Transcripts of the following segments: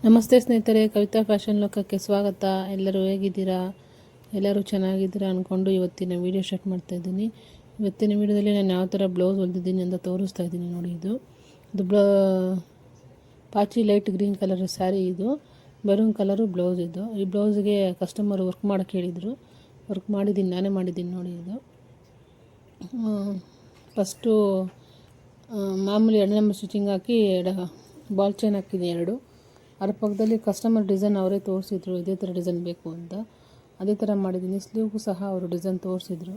ನಮಸ್ತೆ ಸ್ನೇಹಿತರೆ, ಕವಿತಾ ಫ್ಯಾಷನ್ ಲೋಕಕ್ಕೆ ಸ್ವಾಗತ. ಎಲ್ಲರೂ ಹೇಗಿದ್ದೀರಾ? ಎಲ್ಲರೂ ಚೆನ್ನಾಗಿದ್ದೀರಾ ಅಂದ್ಕೊಂಡು ಇವತ್ತಿನ ವೀಡಿಯೋ ಸ್ಟಾರ್ಟ್ ಮಾಡ್ತಾ ಇದ್ದೀನಿ. ಇವತ್ತಿನ ವೀಡಿಯೋದಲ್ಲಿ ನಾನು ಯಾವ ಥರ ಬ್ಲೌಸ್ ಹೊಲ್ದಿದ್ದೀನಿ ಅಂತ ತೋರಿಸ್ತಾ ಇದ್ದೀನಿ. ನೋಡಿ, ಇದು ಪಾಚಿ ಲೈಟ್ ಗ್ರೀನ್ ಕಲರ್ ಸ್ಯಾರಿ, ಇದು ಮೆರೂನ್ ಕಲರು ಬ್ಲೌಸ್. ಈ ಬ್ಲೌಸ್ಗೆ ಕಸ್ಟಮರ್ ವರ್ಕ್ ಮಾಡೋಕ್ಕೆ ಹೇಳಿದರು. ವರ್ಕ್ ಮಾಡಿದ್ದೀನಿ, ನಾನೇ ಮಾಡಿದ್ದೀನಿ. ನೋಡಿ, ಇದು ಫಸ್ಟು ಮಾಮೂಲಿ 2 ನಂಬರ್ ಸ್ಟಿಚಿಂಗ್ ಹಾಕಿ ಬಾಲ್ ಚೈನ್ ಹಾಕಿದ್ದೀನಿ 2. ಅದ್ರ ಪಕ್ಕದಲ್ಲಿ ಕಸ್ಟಮರ್ ಡಿಸೈನ್ ಅವರೇ ತೋರಿಸಿದ್ರು, ಇದೇ ಥರ ಡಿಸೈನ್ ಬೇಕು ಅಂತ. ಅದೇ ಥರ ಮಾಡಿದ್ದೀನಿ. ಸ್ಲೀವ್ಗೂ ಸಹ ಅವರು ಡಿಸೈನ್ ತೋರಿಸಿದ್ರು,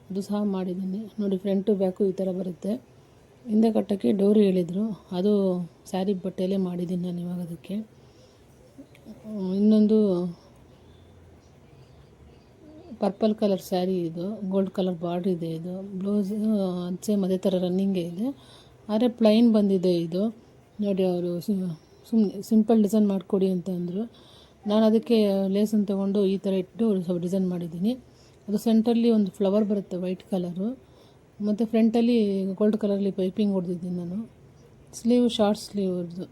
ಅದು ಸಹ ಮಾಡಿದ್ದೀನಿ. ನೋಡಿ, ಫ್ರಂಟು ಬ್ಯಾಕು ಈ ಥರ ಬರುತ್ತೆ. ಹಿಂದೆ ಕಟ್ಟೋಕ್ಕೆ ಡೋರಿ ಹೇಳಿದರು, ಅದು ಸ್ಯಾರಿ ಬಟ್ಟೆಯಲ್ಲೇ ಮಾಡಿದ್ದೀನಿ ನಾನು ಇವಾಗ. ಅದಕ್ಕೆ ಇನ್ನೊಂದು ಪರ್ಪಲ್ ಕಲರ್ ಸ್ಯಾರಿ, ಇದು ಗೋಲ್ಡ್ ಕಲರ್ ಬಾರ್ಡ್ರ್ ಇದೆ. ಇದು ಬ್ಲೌಸ್ ಸೇಮ್ ಅದೇ ಥರ ರನ್ನಿಂಗೇ ಇದೆ, ಆದರೆ ಪ್ಲೈನ್ ಬಂದಿದೆ. ಇದು ನೋಡಿ, ಅವರು ಸಿಂಪಲ್ ಡಿಸೈನ್ ಮಾಡಿಕೊಡಿ ಅಂತ ಅಂದರು. ನಾನು ಅದಕ್ಕೆ ಲೇಸನ್ನು ತೊಗೊಂಡು ಈ ಥರ ಇಟ್ಟು ಸ್ವಲ್ಪ ಡಿಸೈನ್ ಮಾಡಿದ್ದೀನಿ. ಅದು ಸೆಂಟ್ರಲ್ಲಿ ಒಂದು ಫ್ಲವರ್ ಬರುತ್ತೆ ವೈಟ್ ಕಲರು, ಮತ್ತು ಫ್ರಂಟಲ್ಲಿ ಗೋಲ್ಡ್ ಕಲರಲ್ಲಿ ಪೈಪಿಂಗ್ ಹೊಡೆದಿದ್ದೀನಿ ನಾನು. ಸ್ಲೀವ್ ಶಾರ್ಟ್ ಸ್ಲೀವ್ದು.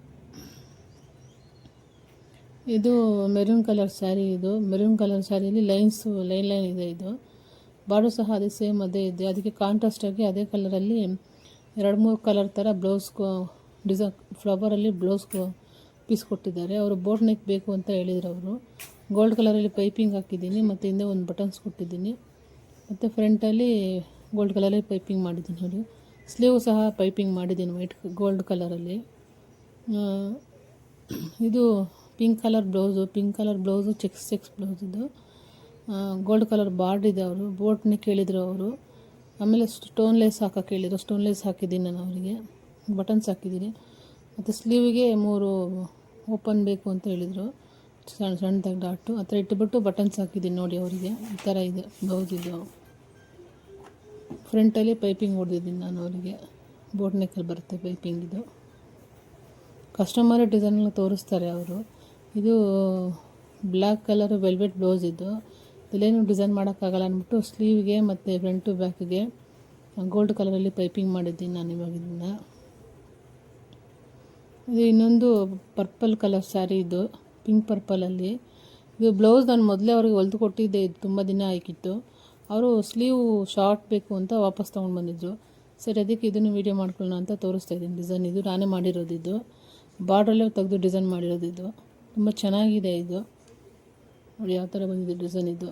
ಇದು ಮೆರೂನ್ ಕಲರ್ ಸ್ಯಾರಿ. ಇದು ಮೆರೂನ್ ಕಲರ್ ಸ್ಯಾರಿಯಲ್ಲಿ ಲೈನ್ ಇದೆ. ಇದು ಬಾರ್ಡರ್ ಸಹ ಅದೇ ಸೇಮ್ ಅದೇ ಇದೆ. ಅದಕ್ಕೆ ಕಾಂಟ್ರಾಸ್ಟಾಗಿ ಅದೇ ಕಲರಲ್ಲಿ 2-3 ಕಲರ್ ಥರ ಬ್ಲೌಸ್ಗೂ ಡಿಸೈನ್ ಫ್ಲವರಲ್ಲಿ ಬ್ಲೌಸ್ಗೂ ಪೀಸ್ ಕೊಟ್ಟಿದ್ದಾರೆ. ಅವರು ಬೋಟ್ ನೆಕ್ ಬೇಕು ಅಂತ ಹೇಳಿದರು. ಅವರು ಗೋಲ್ಡ್ ಕಲರಲ್ಲಿ ಪೈಪಿಂಗ್ ಹಾಕಿದ್ದೀನಿ, ಮತ್ತು ಹಿಂದೆ ಒಂದು ಬಟನ್ಸ್ ಕೊಟ್ಟಿದ್ದೀನಿ, ಮತ್ತು ಫ್ರಂಟಲ್ಲಿ ಗೋಲ್ಡ್ ಕಲರಲ್ಲಿ ಪೈಪಿಂಗ್ ಮಾಡಿದ್ದೀನಿ. ನೋಡಿ, ಸ್ಲೀವ್ ಸಹ ಪೈಪಿಂಗ್ ಮಾಡಿದ್ದೀನಿ ವೈಟ್ ಗೋಲ್ಡ್ ಕಲರಲ್ಲಿ. ಇದು pink colour blouse cheques blouse. ಇದು ಗೋಲ್ಡ್ ಕಲರ್ ಬಾರ್ಡ್ ಇದೆ. ಅವರು ಬೋಟ್ ನೆಕ್ ಹೇಳಿದರು ಅವರು. ಆಮೇಲೆ ಸ್ಟೋನ್ ಲೇಸ್ ಹಾಕೋಕ್ಕೆ ಹೇಳಿದರು, ಸ್ಟೋನ್ ಲೇಸ್ ಹಾಕಿದ್ದೀನಿ ನಾನು ಅವರಿಗೆ. ಬಟನ್ಸ್ ಹಾಕಿದ್ದೀನಿ, ಮತ್ತು ಸ್ಲೀವಿಗೆ 3 ಓಪನ್ ಬೇಕು ಅಂತ ಹೇಳಿದರು, ಸಣ್ಣದಾಗಿ ಡಾಟು ಆ ಥರ ಇಟ್ಟುಬಿಟ್ಟು ಬಟನ್ಸ್ ಹಾಕಿದ್ದೀನಿ. ನೋಡಿ, ಅವರಿಗೆ ಈ ಥರ ಇದೆ ಬ್ಲೌಸ್. ಇದು ಫ್ರಂಟಲ್ಲಿ ಪೈಪಿಂಗ್ ಹೊಡೆದಿದ್ದೀನಿ ನಾನು ಅವರಿಗೆ. ಬೋಟ್ ನೆಕ್ಕಲ್ಲಿ ಬರುತ್ತೆ ಪೈಪಿಂಗ್. ಇದು ಕಸ್ಟಮರೇ ಡಿಸೈನೆಲ್ಲ ತೋರಿಸ್ತಾರೆ ಅವರು. ಇದು ಬ್ಲ್ಯಾಕ್ ಕಲರ್ ವೆಲ್ವೆಟ್ ಬ್ಲೌಸ್. ಇಲ್ಲೇನು ಡಿಸೈನ್ ಮಾಡೋಕ್ಕಾಗಲ್ಲ ಅಂದ್ಬಿಟ್ಟು ಸ್ಲೀವ್ಗೆ ಮತ್ತು ಫ್ರಂಟು ಬ್ಯಾಕ್ಗೆ ಗೋಲ್ಡ್ ಕಲರಲ್ಲಿ ಪೈಪಿಂಗ್ ಮಾಡಿದ್ದೀನಿ ನಾನು ಇವಾಗ. ಇದು ಇನ್ನೊಂದು ಪರ್ಪಲ್ ಕಲರ್ ಸ್ಯಾರಿ, ಇದು ಪಿಂಕ್ ಪರ್ಪಲಲ್ಲಿ. ಇದು ಬ್ಲೌಸ್ ನಾನು ಮೊದಲೇ ಅವ್ರಿಗೆ ಹೊಲ್ದು ಕೊಟ್ಟಿದ್ದೆ, ಇದು ತುಂಬ ದಿನ ಆಗಿತ್ತು. ಅವರು ಸ್ಲೀವ್ ಶಾರ್ಟ್ ಬೇಕು ಅಂತ ವಾಪಸ್ ತೊಗೊಂಡು ಬಂದಿದ್ದರು. ಸರಿ, ಅದಕ್ಕೆ ಇದನ್ನು ವೀಡಿಯೋ ಮಾಡ್ಕೊಳ್ಳೋಣ ಅಂತ ತೋರಿಸ್ತಾ ಇದ್ದೀನಿ. ಡಿಸೈನ್ ಇದು ನಾನೇ ಮಾಡಿರೋದು. ಇದು ಬಾರ್ಡ್ರಲ್ಲೇ ತೆಗೆದು ಡಿಸೈನ್ ಮಾಡಿರೋದು. ಇದು ತುಂಬ ಚೆನ್ನಾಗಿದೆ. ಇದು ನೋಡಿ ಯಾವ ಥರ ಬಂದಿದೆ ಡಿಸೈನ್. ಇದು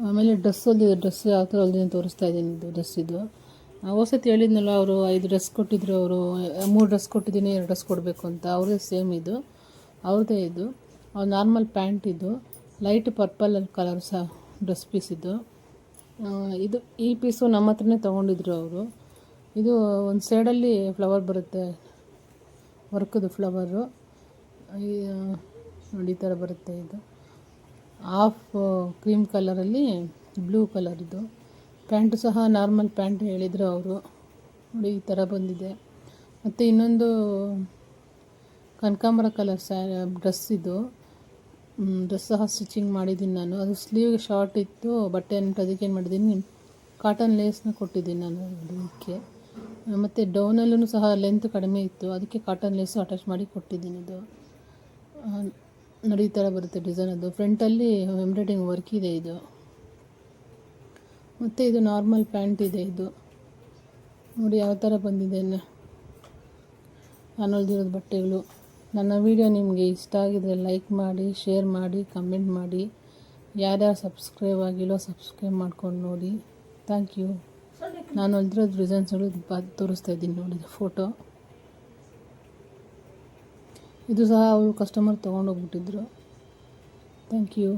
ಆಮೇಲೆ ಡ್ರೆಸ್ ಯಾವ ಥರ ಹೊಲ್ದಿದ್ದೀನಿ ತೋರಿಸ್ತಾ ಇದ್ದೀನಿ. ಇದು ಡ್ರೆಸ್. ಇದು ಹೊಸತಿ ಹೇಳಿದ್ನಲ್ಲ, ಅವರು 5 ಡ್ರೆಸ್ ಕೊಟ್ಟಿದ್ರು. ಅವರು 3 ಡ್ರೆಸ್ ಕೊಟ್ಟಿದ್ದೀನಿ, 2 ಡ್ರೆಸ್ ಕೊಡಬೇಕು ಅಂತ. ಅವ್ರದ್ದೇ ಸೇಮ್ ಇದು, ಅವ್ರದ್ದೇ. ಇದು ನಾರ್ಮಲ್ ಪ್ಯಾಂಟ್. ಇದು ಲೈಟ್ ಪರ್ಪಲ್ ಕಲರ್ ಸಹ ಡ್ರೆಸ್ ಪೀಸ್. ಇದು ಈ ಪೀಸು ನಮ್ಮ ಹತ್ರನೇ ತೊಗೊಂಡಿದ್ರು ಅವರು. ಇದು ಒಂದು ಸೈಡಲ್ಲಿ ಫ್ಲವರ್ ಬರುತ್ತೆ, ವರ್ಕದು ಫ್ಲವರು. ನೋಡಿ, ಈ ಥರ ಬರುತ್ತೆ. ಇದು ಹಾಫ್ ಕ್ರೀಮ್ ಕಲರಲ್ಲಿ ಬ್ಲೂ ಕಲರ್. ಇದು ಪ್ಯಾಂಟು ಸಹ ನಾರ್ಮಲ್ ಪ್ಯಾಂಟ್ ಹೇಳಿದರು ಅವರು. ನೋಡಿ, ಈ ಥರ ಬಂದಿದೆ. ಮತ್ತು ಇನ್ನೊಂದು ಕನಕಾಂಬರ ಕಲರ್ ಡ್ರೆಸ್. ಇದು ಡ್ರೆಸ್ ಸಹ ಸ್ಟಿಚಿಂಗ್ ಮಾಡಿದ್ದೀನಿ ನಾನು. ಅದು ಸ್ಲೀವ್ಗೆ ಶಾರ್ಟ್ ಇತ್ತು ಬಟ್ಟೆ ಅಂದ್ಬಿಟ್ಟು ಅದಕ್ಕೆ ಏನು ಮಾಡಿದ್ದೀನಿ, ಕಾಟನ್ ಲೇಸ್ನ ಕೊಟ್ಟಿದ್ದೀನಿ ನಾನು ಅದಕ್ಕೆ. ಮತ್ತು ಡೌನಲ್ಲೂ ಸಹ ಲೆಂತ್ ಕಡಿಮೆ ಇತ್ತು, ಅದಕ್ಕೆ ಕಾಟನ್ ಲೇಸು ಅಟ್ಯಾಚ್ ಮಾಡಿ ಕೊಟ್ಟಿದ್ದೀನಿ. ಇದು ನೋಡಿ, ಈ ಥರ ಬರುತ್ತೆ ಡಿಸೈನ್. ಅದು ಫ್ರಂಟಲ್ಲಿ ಎಂಬ್ರಾಯ್ಡಿಂಗ್ ವರ್ಕ್ ಇದೆ. ಇದು ಮತ್ತು ಇದು ನಾರ್ಮಲ್ ಪ್ಯಾಂಟ್ ಇದೆ. ಇದು ನೋಡಿ ಯಾವ ಥರ ಬಂದಿದೆ ನಾನು ಹೊಲ್ದಿರೋದು ಬಟ್ಟೆಗಳು. ನನ್ನ ವೀಡಿಯೋ ನಿಮಗೆ ಇಷ್ಟ ಆಗಿದರೆ ಲೈಕ್ ಮಾಡಿ, ಶೇರ್ ಮಾಡಿ, ಕಮೆಂಟ್ ಮಾಡಿ. ಯಾರ್ಯಾರು ಸಬ್ಸ್ಕ್ರೈಬ್ ಆಗಿಲ್ಲೋ ಸಬ್ಸ್ಕ್ರೈಬ್ ಮಾಡ್ಕೊಂಡು ನೋಡಿ. Thank you. ನಾನು ಹೊಲ್ದಿರೋದು ಡಿಸೈನ್ಸ್ಗಳು ತೋರಿಸ್ತಾ ಇದ್ದೀನಿ. ನೋಡಿ, ಫೋಟೋ. ಇದು ಸಹ ಅವರು ಕಸ್ಟಮರ್ ತೊಗೊಂಡೋಗ್ಬಿಟ್ಟಿದ್ರು. Thank you.